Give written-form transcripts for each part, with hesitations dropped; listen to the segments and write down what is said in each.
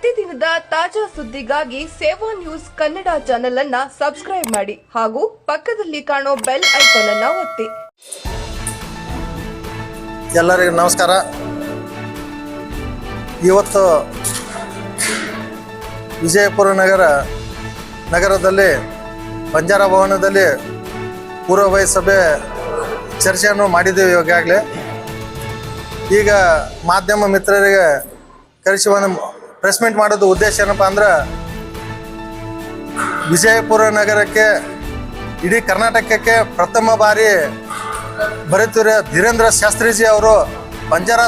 ಪ್ರತಿದಿನದ ತಾಜಾ ಸುದ್ದಿಗಾಗಿ ಸೇವಾ ನ್ಯೂಸ್ ಕನ್ನಡ ಚಾನೆಲ್ ಅನ್ನು ಸಬ್ಸ್ಕ್ರೈಬ್ ಮಾಡಿ ಹಾಗೂ ಪಕ್ಕದಲ್ಲಿ ಕಾಣೋ ಬೆಲ್ ಐಕಾನ್ ಅನ್ನು ಒತ್ತಿ. ಎಲ್ಲರಿಗೂ ನಮಸ್ಕಾರ. ಇವತ್ತು ವಿಜಯಪುರ ನಗರದಲ್ಲಿ ಬಂಜಾರ ಭವನದಲ್ಲಿ ಪೂರ್ವಭಾವಿ ಸಭೆ ಚರ್ಚೆಯನ್ನು ಮಾಡಿದ್ದೇವೆ. ಈಗಾಗಲೇ ಈಗ ಮಾಧ್ಯಮ ಮಿತ್ರರಿಗೆ ಕರೆಸಿ ಒಂದು ಪ್ರೆಸ್ ಮೀಟ್ ಮಾಡೋದು ಉದ್ದೇಶ ಏನಪ್ಪ ಅಂದ್ರೆ, ವಿಜಯಪುರ ನಗರಕ್ಕೆ ಇಡೀ ಕರ್ನಾಟಕಕ್ಕೆ ಪ್ರಥಮ ಬಾರಿ ಬರೆಯುತ್ತಿರುವ ಧೀರೇಂದ್ರ ಶಾಸ್ತ್ರೀಜಿ ಅವರು ಬಂಜಾರ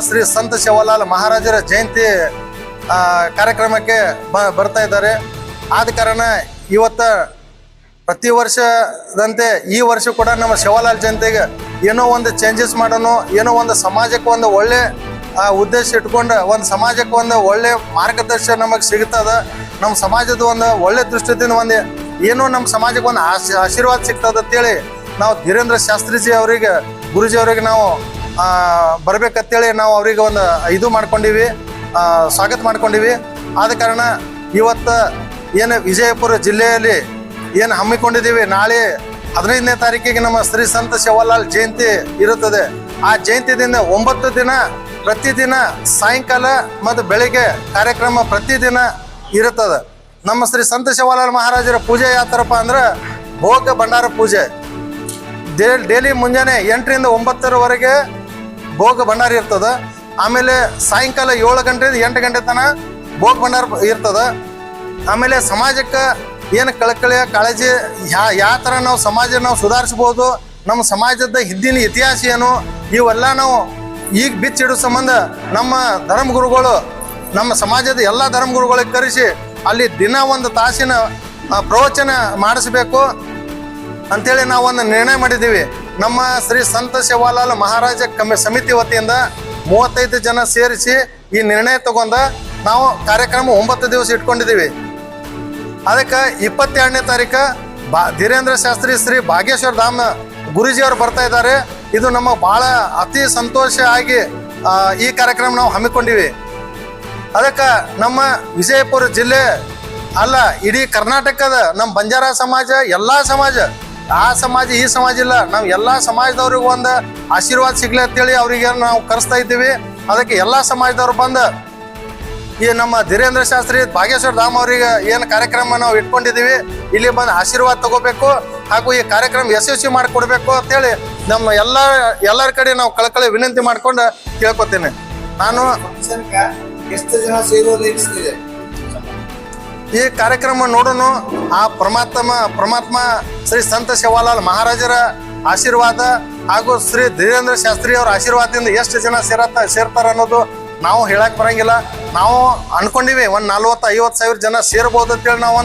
ಶ್ರೀ ಸಂತ ಸೇವಾಲಾಲ್ ಮಹಾರಾಜರ ಜಯಂತಿ ಕಾರ್ಯಕ್ರಮಕ್ಕೆ ಬರ್ತಾ ಇದ್ದಾರೆ. ಆದ ಕಾರಣ ಇವತ್ತು ಪ್ರತಿ ವರ್ಷದಂತೆ ಈ ವರ್ಷ ಕೂಡ ನಮ್ಮ ಸೇವಾಲಾಲ್ ಜಯಂತಿಗೆ ಏನೋ ಒಂದು ಚೇಂಜಸ್ ಮಾಡೋಣ, ಏನೋ ಒಂದು ಸಮಾಜಕ್ಕೆ ಒಂದು ಒಳ್ಳೆ ಉದ್ದೇಶ ಇಟ್ಕೊಂಡು ಒಂದು ಸಮಾಜಕ್ಕೆ ಒಂದು ಒಳ್ಳೆ ಮಾರ್ಗದರ್ಶನ ನಮಗೆ ಸಿಗ್ತದ. ನಮ್ಮ ಸಮಾಜದ ಒಂದು ಒಳ್ಳೆ ದೃಷ್ಟಿಯಿಂದ ಒಂದು ಏನೋ ನಮ್ಮ ಸಮಾಜಕ್ಕೆ ಒಂದು ಆಶೀರ್ವಾದ ಸಿಗ್ತದ ಅಂತೇಳಿ ನಾವು ಧೀರೇಂದ್ರ ಶಾಸ್ತ್ರೀಜಿ ಅವರಿಗೆ, ಗುರುಜಿ ಅವರಿಗೆ ನಾವು ಬರ್ಬೇಕಂತೇಳಿ ನಾವು ಅವರಿಗೆ ಒಂದು ಇದು ಮಾಡ್ಕೊಂಡಿವಿ, ಸ್ವಾಗತ ಮಾಡ್ಕೊಂಡಿವಿ. ಆದ ಕಾರಣ ಇವತ್ತು ಏನು ವಿಜಯಪುರ ಜಿಲ್ಲೆಯಲ್ಲಿ ಏನು ಹಮ್ಮಿಕೊಂಡಿದ್ದೀವಿ, ನಾಳೆ 15ನೇ ತಾರೀಕಿಗೆ ನಮ್ಮ ಶ್ರೀ ಸಂತ ಸೇವಾಲಾಲ್ ಜಯಂತಿ ಇರುತ್ತದೆ. ಆ ಜಯಂತಿದಿಂದ 9 ದಿನ ಪ್ರತಿದಿನ ಸಾಯಂಕಾಲ ಮತ್ತು ಬೆಳಿಗ್ಗೆ ಕಾರ್ಯಕ್ರಮ ಪ್ರತಿದಿನ ಇರುತ್ತದೆ. ನಮ್ಮ ಶ್ರೀ ಸಂತ ಸೇವಾಲಾಲ್ ಮಹಾರಾಜರ ಪೂಜೆ ಯಾವ ಥರಪ್ಪ ಅಂದ್ರೆ, ಭೋಗ ಭಂಡಾರ ಪೂಜೆ ಡೈಲಿ ಮುಂಜಾನೆ 8ರಿಂದ 9ರವರೆಗೆ ಭೋಗ ಭಂಡಾರ ಇರ್ತದೆ. ಆಮೇಲೆ ಸಾಯಂಕಾಲ 7 ಗಂಟೆಯಿಂದ 8 ಗಂಟೆ ತನಕ ಭೋಗ ಭಂಡಾರ ಇರ್ತದೆ. ಆಮೇಲೆ ಸಮಾಜಕ್ಕೆ ಏನು ಕಳಕಳಿಯ ಕಾಳಜಿ ಯಾವ ಥರ ನಾವು ಸಮಾಜ ನಾವು ಸುಧಾರಿಸ್ಬೋದು, ನಮ್ಮ ಸಮಾಜದ ಹಿಂದಿನ ಇತಿಹಾಸ ಏನು, ಇವೆಲ್ಲ ನಾವು ಈಗ ಬಿಚ್ಚಿಡೋ ಸಂಬಂಧ ನಮ್ಮ ಧರ್ಮಗುರುಗಳು, ನಮ್ಮ ಸಮಾಜದ ಎಲ್ಲ ಧರ್ಮಗುರುಗಳಿಗೆ ಕರೆಸಿ ಅಲ್ಲಿ ದಿನ 1 ತಾಸಿನ ಪ್ರವಚನ ಮಾಡಿಸ್ಬೇಕು ಅಂಥೇಳಿ ನಾವು ಒಂದು ನಿರ್ಣಯ ಮಾಡಿದ್ದೀವಿ. ನಮ್ಮ ಶ್ರೀ ಸಂತ ಸೇವಾಲಾಲ್ ಮಹಾರಾಜ ಸಮಿತಿ ವತಿಯಿಂದ 35 ಜನ ಸೇರಿಸಿ ಈ ನಿರ್ಣಯ ತಗೊಂಡ ನಾವು ಕಾರ್ಯಕ್ರಮ 9 ದಿವಸ ಇಟ್ಕೊಂಡಿದ್ದೀವಿ. ಅದಕ್ಕೆ 22ನೇ ತಾರೀಕು ಧೀರೇಂದ್ರ ಶಾಸ್ತ್ರಿ ಶ್ರೀ ಭಾಗ್ಯೇಶ್ವರ ಧಾಮ ಗುರುಜಿಯವರು ಬರ್ತಾ ಇದ್ದಾರೆ. ಇದು ನಮ್ಮ ಭಾಳ ಅತಿ ಸಂತೋಷ ಆಗಿ ಈ ಕಾರ್ಯಕ್ರಮ ನಾವು ಹಮ್ಮಿಕೊಂಡಿವಿ. ಅದಕ್ಕೆ ನಮ್ಮ ವಿಜಯಪುರ ಜಿಲ್ಲೆ ಅಲ್ಲ, ಇಡೀ ಕರ್ನಾಟಕದ ನಮ್ಮ ಬಂಜಾರ ಸಮಾಜ, ಎಲ್ಲ ಸಮಾಜ, ಆ ಸಮಾಜ ಈ ಸಮಾಜ ಇಲ್ಲ, ನಾವು ಎಲ್ಲ ಸಮಾಜದವ್ರಿಗೆ ಒಂದು ಆಶೀರ್ವಾದ ಸಿಗ್ಲಿ ಅಂತೇಳಿ ಅವರಿಗೆ ನಾವು ಕರೆಸ್ತಾ ಇದ್ದೀವಿ. ಅದಕ್ಕೆ ಎಲ್ಲ ಸಮಾಜದವ್ರು ಬಂದು ಈ ನಮ್ಮ ಧೀರೇಂದ್ರ ಶಾಸ್ತ್ರಿ ಭಾಗ್ಯೇಶ್ವರ ಧಾಮ್ ಅವರಿಗೆ ಏನು ಕಾರ್ಯಕ್ರಮ ನಾವು ಇಟ್ಕೊಂಡಿದ್ದೀವಿ, ಇಲ್ಲಿ ಬಂದು ಆಶೀರ್ವಾದ ತಗೋಬೇಕು ಹಾಗೂ ಈ ಕಾರ್ಯಕ್ರಮ ಯಶಸ್ವಿ ಮಾಡಿಕೊಡ್ಬೇಕು ಅಂತೇಳಿ ನಮ್ಮ ಎಲ್ಲರ ಕಡೆ ನಾವು ಕಳಕಳಿ ವಿನಂತಿ ಮಾಡ್ಕೊಂಡು ಕೇಳ್ಕೊತೇನೆ. ನಾನು ಎಷ್ಟು ಜನ ಸೇರೋದು ಈ ಕಾರ್ಯಕ್ರಮ ನೋಡೋಣ. ಆ ಪರಮಾತ್ಮ ಶ್ರೀ ಸಂತ ಸೇವಾಲಾಲ್ ಮಹಾರಾಜರ ಆಶೀರ್ವಾದ ಹಾಗೂ ಶ್ರೀ ಧೀರೇಂದ್ರ ಶಾಸ್ತ್ರಿ ಅವರ ಆಶೀರ್ವಾದದಿಂದ ಎಷ್ಟು ಜನ ಸೇರ್ತಾರ ಅನ್ನೋದು ನಾವು ಹೇಳಕ್ ಬರಂಗಿಲ್ಲ. ನಾವು ಅನ್ಕೊಂಡಿವಿ ಒಂದು 40-50 ಸಾವಿರ ಜನ ಸೇರ್ಬೋದು ಅಂತೇಳಿ ನಾವು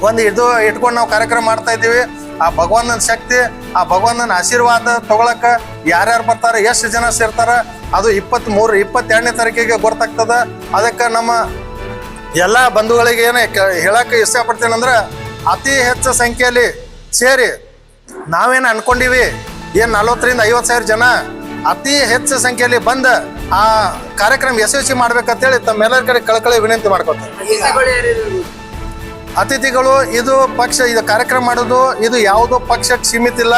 ಒಂದು ಇದು ಇಟ್ಕೊಂಡು ನಾವು ಕಾರ್ಯಕ್ರಮ ಮಾಡ್ತಾ ಇದ್ದೀವಿ. ಆ ಭಗವಂತನ ಶಕ್ತಿ, ಆ ಭಗವಂತನ ಆಶೀರ್ವಾದ ತಗೊಳಕ ಯಾರ್ಯಾರು ಬರ್ತಾರೆ, ಎಷ್ಟು ಜನ ಸೇರ್ತಾರ, ಅದು 22ನೇ ತಾರೀಕಿಗೆ ಗೊತ್ತಾಗ್ತದ. ಅದಕ್ಕೆ ನಮ್ಮ ಎಲ್ಲ ಬಂಧುಗಳಿಗೆ ಏನು ಹೇಳಕ್ಕೆ ಇಷ್ಟಪಡ್ತೇನೆ ಅಂದ್ರೆ, ಅತಿ ಹೆಚ್ಚು ಸಂಖ್ಯೆಯಲ್ಲಿ ಸೇರಿ ನಾವೇನು ಅನ್ಕೊಂಡಿವಿ ಏನು 40ರಿಂದ 50 ಸಾವಿರ ಜನ ಅತಿ ಹೆಚ್ಚು ಸಂಖ್ಯೆಯಲ್ಲಿ ಬಂದು ಆ ಕಾರ್ಯಕ್ರಮ ಯಶಸ್ವಿ ಮಾಡ್ಬೇಕಂತೇಳಿ ತಮ್ಮೆಲ್ಲರ ಕಡೆ ಕಳಕಳಿ ವಿನಂತಿ ಮಾಡ್ಕೊತಾರೆ. ಅತಿಥಿಗಳು ಇದು ಕಾರ್ಯಕ್ರಮ ಮಾಡೋದು ಇದು ಯಾವುದೋ ಪಕ್ಷಕ್ಕೆ ಸೀಮಿತ ಇಲ್ಲ.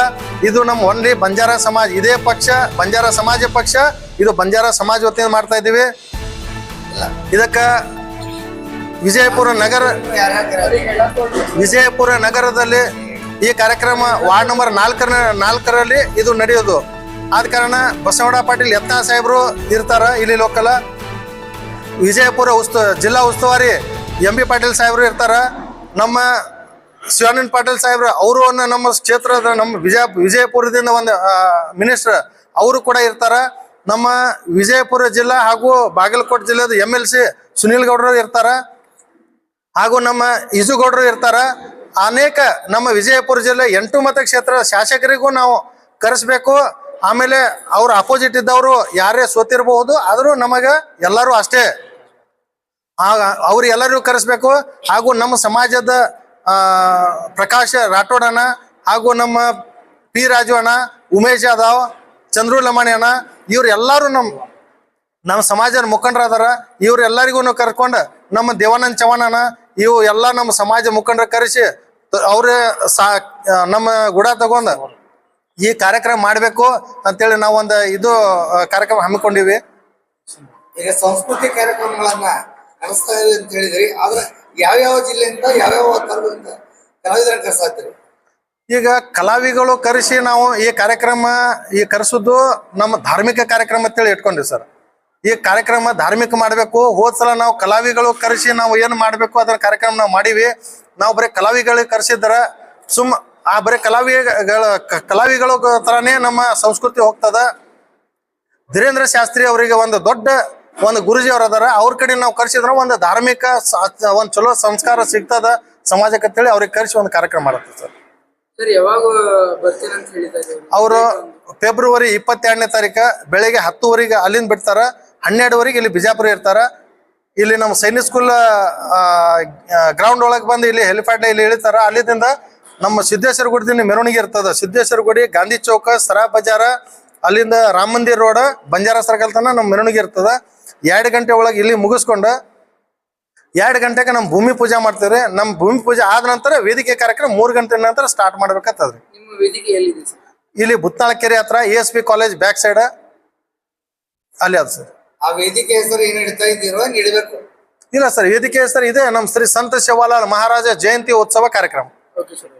ಇದು ನಮ್ಮ ಒನ್ಲಿ ಬಂಜಾರ ಸಮಾಜ, ಇದೇ ಪಕ್ಷ ಬಂಜಾರ ಸಮಾಜ ಪಕ್ಷ, ಇದು ಬಂಜಾರ ಸಮಾಜ ವತಿಯಿಂದ ಮಾಡ್ತಾ ಇದ್ದೀವಿ. ಇದಕ್ಕೆ ವಿಜಯಪುರ ನಗರದಲ್ಲಿ ಈ ಕಾರ್ಯಕ್ರಮ ವಾರ್ಡ್ ನಂಬರ್ 4ರಲ್ಲಿ ಇದು ನಡೆಯೋದು. ಆದ ಕಾರಣ ಬಸವಣ್ಣ ಪಾಟೀಲ್ ಯತ್ನ ಸಾಹೇಬರು ಇರ್ತಾರ ಇಲ್ಲಿ ಲೋಕಲ್. ವಿಜಯಪುರ ಜಿಲ್ಲಾ ಉಸ್ತುವಾರಿ MB ಪಾಟೀಲ್ ಸಾಹೇಬರು ಇರ್ತಾರ. ನಮ್ಮ ಶಿವಾನಂದ ಪಾಟೀಲ್ ಸಾಹೇಬ್ರು ಅವರು ನಮ್ಮ ಕ್ಷೇತ್ರದ ನಮ್ಮ ವಿಜಯಪುರದಿಂದ ಒಂದು ಮಿನಿಸ್ಟರ್ ಅವರು ಕೂಡ ಇರ್ತಾರ. ನಮ್ಮ ವಿಜಯಪುರ ಜಿಲ್ಲಾ ಹಾಗೂ ಬಾಗಲಕೋಟೆ ಜಿಲ್ಲೆದ MLC ಸುನೀಲ್ ಗೌಡರು ಇರ್ತಾರ ಹಾಗೂ ನಮ್ಮ ಈಜುಗೌಡರು ಇರ್ತಾರ. ಅನೇಕ ನಮ್ಮ ವಿಜಯಪುರ ಜಿಲ್ಲೆ 8 ಮತಕ್ಷೇತ್ರ ಶಾಸಕರಿಗೂ ನಾವು ಕರೆಸ್ಬೇಕು. ಆಮೇಲೆ ಅವ್ರ ಅಪೋಸಿಟ್ ಇದ್ದವರು ಯಾರೇ ಸೋತಿರಬಹುದು, ಆದರೂ ನಮಗೆ ಎಲ್ಲರೂ ಅಷ್ಟೇ, ಅವ್ರು ಎಲ್ಲರಿಗೂ ಕರೆಸ್ಬೇಕು. ಹಾಗೂ ನಮ್ಮ ಸಮಾಜದ ಪ್ರಕಾಶ್ ರಾಠೋಡ್ ಅಣ್ಣ ಹಾಗೂ ನಮ್ಮ P ರಾಜು ಅಣ್ಣ, ಉಮೇಶ್ ಯಾದವ್, ಚಂದ್ರು ಲಮಾಣಿ ಅಣ್ಣ, ಇವ್ರು ಎಲ್ಲರೂ ನಮ್ಮ ಸಮಾಜದ ಮುಖಂಡರದಾರ ಇವ್ರೆಲ್ಲರಿಗೂ ಕರ್ಕೊಂಡು ನಮ್ಮ ದೇವಾನಂದ ಚವಾಣನ ಇವು ಎಲ್ಲ ನಮ್ಮ ಸಮಾಜ ಮುಖಂಡರ ಕರೆಸಿ ಅವ್ರೇ ನಮ್ಮ ಗುಡ ತಗೊಂಡ ಈ ಕಾರ್ಯಕ್ರಮ ಮಾಡಬೇಕು ಅಂತೇಳಿ ನಾವೊಂದು ಇದು ಕಾರ್ಯಕ್ರಮ ಹಮ್ಮಿಕೊಂಡಿವಿ. ಈಗ ಸಂಸ್ಕೃತಿ ಕಾರ್ಯಕ್ರಮಗಳನ್ನ ನಡೆಸ್ತಾ ಇದೆ ಅಂತ ಹೇಳಿದ್ರಿ, ಆದ್ರೆ ಯಾವ್ಯಾವ ಜಿಲ್ಲೆಯಿಂದ ಯಾವ್ಯಾವ ಕಲಾವಿದರಿಂದ ಕಲಾವಿದರನ್ನ ಕರ್ಸಾತ್ರಿ? ಈಗ ಕಲಾವಿಗಳು ಕರೆಸಿ ನಾವು ಈ ಕಾರ್ಯಕ್ರಮ ಕರೆಸೋದು ನಮ್ಮ ಧಾರ್ಮಿಕ ಕಾರ್ಯಕ್ರಮ ಅಂತೇಳಿ ಇಟ್ಕೊಂಡಿವಿ ಸರ್. ಈ ಕಾರ್ಯಕ್ರಮ ಧಾರ್ಮಿಕ ಮಾಡಬೇಕು. ಹೋದ್ಸಲ ನಾವು ಕಲಾವಿಗಳು ಕರೆಸಿ ನಾವು ಏನು ಮಾಡಬೇಕು ಅದರ ಕಾರ್ಯಕ್ರಮ ನಾವು ಮಾಡೀವಿ. ನಾವು ಬರೀ ಕಲಾವಿಗಳಿಗೆ ಕರೆಸಿದ್ರ ಬರೀ ಕಲಾವಿಗಳು ತರಾನೇ ನಮ್ಮ ಸಂಸ್ಕೃತಿ ಹೋಗ್ತದ. ಧೀರೇಂದ್ರ ಶಾಸ್ತ್ರಿ ಅವರಿಗೆ ಒಂದು ದೊಡ್ಡ ಗುರುಜಿ ಅವ್ರ ಅದಾರ, ಅವ್ರ ಕಡೆ ನಾವು ಕರೆಸಿದ್ರ ಒಂದು ಧಾರ್ಮಿಕ ಒಂದು ಚಲೋ ಸಂಸ್ಕಾರ ಸಿಗ್ತದ ಸಮಾಜಕ್ಕೆ ಅಂತೇಳಿ ಅವ್ರಿಗೆ ಕರೆಸಿ ಒಂದು ಕಾರ್ಯಕ್ರಮ ಮಾಡುತ್ತೆ ಸರ್. ಯಾವಾಗ ಬರ್ತೀನಿ ಅಂತ ಹೇಳಿದ್ದಾರೆ ಅವರು ಫೆಬ್ರವರಿ 22ನೇ ತಾರೀಕು ಬೆಳಿಗ್ಗೆ 10 ಅಲ್ಲಿಂದ ಬಿಡ್ತಾರ, 12 ಇಲ್ಲಿ ಬಿಜಾಪುರ ಇರ್ತಾರ. ಇಲ್ಲಿ ನಮ್ಮ ಸೈನಿಕ್ ಸ್ಕೂಲ್ ಗ್ರೌಂಡ್ ಒಳಗೆ ಬಂದು ಇಲ್ಲಿ ಹೆಲಿಪ್ಯಾಡ್ ಇಲ್ಲಿ ಇಳಿತಾರ. ಅಲ್ಲಿಂದ ನಮ್ಮ ಸಿದ್ದೇಶ್ವರ ಗುಡಿದಿಂದ ಮೆರವಣಿಗೆ ಇರ್ತದ. ಸಿದ್ದೇಶ್ವರ ಗುಡಿ, ಗಾಂಧಿ ಚೌಕ, ಸರಾ ಬಜಾರ, ಅಲ್ಲಿಂದ ರಾಮ ಮಂದಿರ್ ರೋಡ್, ಬಂಜಾರ ಸರ್ಕಲ್ ತನ ನಮ್ಮ ಮೆರವಣಿಗೆ ಇರ್ತದ. 2 ಗಂಟೆ ಒಳಗೆ ಇಲ್ಲಿ ಮುಗಿಸ್ಕೊಂಡು 2 ಗಂಟೆಗೆ ನಮ್ಮ ಭೂಮಿ ಪೂಜೆ ಮಾಡ್ತೇವ್ರಿ. ನಮ್ಮ ಭೂಮಿ ಪೂಜೆ ಆದ ನಂತರ ವೇದಿಕೆ ಕಾರ್ಯಕ್ರಮ 3 ಗಂಟೆ ನಂತರ ಸ್ಟಾರ್ಟ್ ಮಾಡ್ಬೇಕತ್ತದ್ರಿ. ನಿಮ್ಮ ವೇದಿಕೆ ಎಲ್ಲಿದೆ ಸರ್? ಇಲ್ಲಿ ಬುತ್ನಾಳಕೆರೆ ಹತ್ರ ASP ಕಾಲೇಜ್ ಬ್ಯಾಕ್ ಸೈಡ್ ಅಲ್ಲಿ ಅದ ಸರ್. ಆ ವೇದಿಕೆ ಹೆಸರು ಏನ್ ಇಡ್ತಾ ಇದ್ದೀರೋ ನೀಡಬೇಕು? ಇಲ್ಲ ಸರ್, ವೇದಿಕೆ ಹೆಸರು ಇದೆ ನಮ್ಮ ಶ್ರೀ ಸಂತ ಶಿವಲಾಲ್ ಮಹಾರಾಜ ಜಯಂತಿ ಉತ್ಸವ ಕಾರ್ಯಕ್ರಮ. Okay sir.